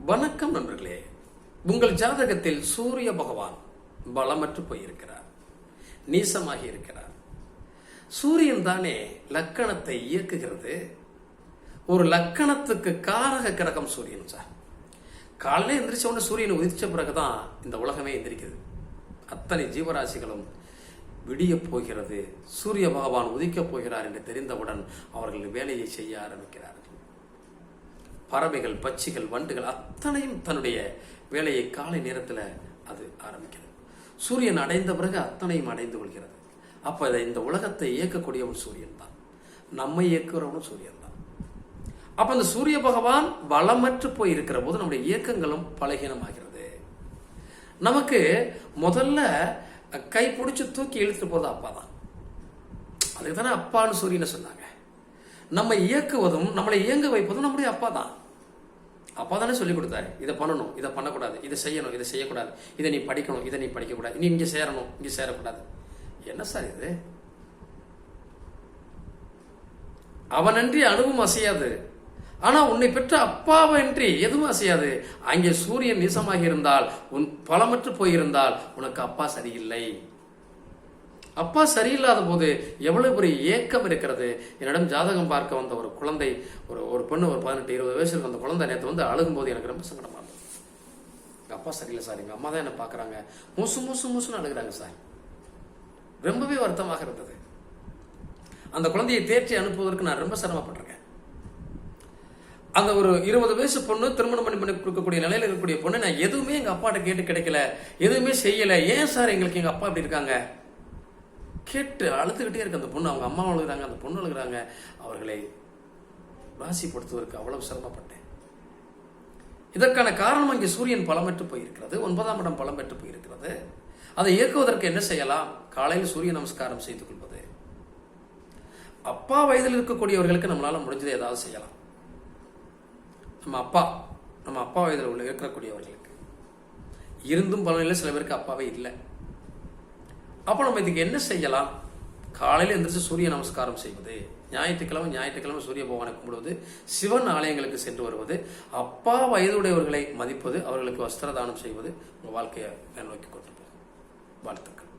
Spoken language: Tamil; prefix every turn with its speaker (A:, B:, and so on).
A: வணக்கம் நண்பர்களே. உங்கள் ஜாதகத்தில் சூரிய பகவான் பலமற்று போயிருக்கிறார், நீசமாகி இருக்கிறார். சூரியன் தானே லக்கணத்தை இயக்குகிறது. ஒரு லக்கணத்துக்கு காரக கிரகம் சூரியன் சார். காலையில எந்திரிச்ச உடனே சூரியன் உதிச்ச பிறகுதான் இந்த உலகமே எந்திரிக்குது. அத்தனை ஜீவராசிகளும் விடிய போகிறது, சூரிய பகவான் உதிக்கப் போகிறார் என்று தெரிந்தவுடன் அவர்கள் வேலையை செய்ய ஆரம்பிக்கிறார்கள். பறவைகள், பட்சிகள், வண்டுகள் அத்தனையும் தன்னுடைய வேலையை காலை நேரத்தில் அது ஆரம்பிக்கிறது. சூரியன் அடைந்த பிறகு அத்தனையும் அடைந்து கொள்கிறது. அப்ப இந்த உலகத்தை இயக்கக்கூடியவன் சூரியன் தான், நம்மை இயக்குறவனும் சூரியன் தான். அப்ப இந்த சூரிய பகவான் பலமற்று போய் இருக்கிற போது நம்முடைய இயக்கங்களும் பலகீனமாகிறது. நமக்கு முதல்ல கை பிடிச்சு தூக்கி இழுத்துட்டு போறது அப்பா தான். அதுக்கு தானே அப்பான்னு சூரியனை சொன்னாங்க. நம்ம இயக்குவதும் நம்மளை இயங்க வைப்பதும் நம்முடைய அப்பா தான். அப்பா தானே சொல்லி கொடுத்தாரு, இதை பண்ணணும், இதை பண்ணக்கூடாது, இதை செய்யணும், இதை செய்யக்கூடாது, இதை நீ படிக்கணும், இதை நீ படிக்கக்கூடாது, நீ இங்கே சேரணும், இங்கே சேரக்கூடாது. என்ன சார் இது? அவனன்றி அணுவும் அசையாது. ஆனா உன்னை பெற்ற அப்பாவன்றி எதுவும் அசையாது. அங்கே சூரியன் நீசமாக இருந்தால், உன் பலமற்று போயிருந்தால் உனக்கு அப்பா சரியில்லை. அப்பா சரியில்லாத போது எவ்வளவு பெரிய ஏக்கம் இருக்கிறது. என்னிடம் ஜாதகம் பார்க்க வந்த ஒரு குழந்தை, ஒரு பெண்ணு, ஒரு 18-20 வயசு இருக்கும். அந்த குழந்தை நேற்று வந்து அழுகும் போது எனக்கு ரொம்ப சங்கடமா இருந்தது. எங்க அப்பா சரியில்லை சார், எங்க அம்மா தான் என்ன பாக்குறாங்க, மூசுன்னு அழுகிறாங்க சார். ரொம்பவே வருத்தமாக இருந்தது. அந்த குழந்தையை தேற்றி அனுப்புவதற்கு நான் ரொம்ப சிரமப்பட்டிருக்கேன். அந்த ஒரு 20 வயசு பொண்ணு, திருமணம் பண்ணி கொடுக்கக்கூடிய நிலையில இருக்கக்கூடிய பொண்ணு, நான் எதுவுமே எங்க அப்பாட்ட கேட்டு கிடைக்கல, எதுவுமே செய்யல, ஏன் சார் எங்களுக்கு எங்க அப்பா இப்படி இருக்காங்க கேட்டு அழுதுகிட்டே இருக்கு அந்த பொண்ணு. அவங்க அம்மா அழுகிறாங்க, அந்த பொண்ணு அழுகிறாங்க. அவர்களை ராசிப்படுத்துவதற்கு அவ்வளவு சிரமப்பட்டேன். இதற்கான காரணம் இங்கே சூரியன் பலமற்று போயிருக்கிறது, 9ஆம் இடம் பலம் பெற்று போயிருக்கிறது. அதை இயக்குவதற்கு என்ன செய்யலாம்? காலையில் சூரிய நமஸ்காரம் செய்து கொள்வது. அப்பா வயதில் இருக்கக்கூடியவர்களுக்கு நம்மளால முடிஞ்சதை ஏதாவது செய்யலாம். நம்ம அப்பா வயதில் உள்ள இருக்கக்கூடியவர்களுக்கு இருந்தும் பலனில்லை, சில பேருக்கு அப்பாவே இல்லை. அப்போ நம்ம இதுக்கு என்ன செய்யலாம்? காலையில் எந்திரிச்சு சூரிய நமஸ்காரம் செய்வது, ஞாயிற்றுக்கிழமை சூரிய பகவானை கும்பிடுவது, சிவன் ஆலயங்களுக்கு சென்று வருவது, அப்பா வயதுடையவர்களை மதிப்பது, அவர்களுக்கு வஸ்திர தானம் செய்வது உங்கள் வாழ்க்கையை நோக்கி கொண்டு போகும். வாழ்த்துக்கள்.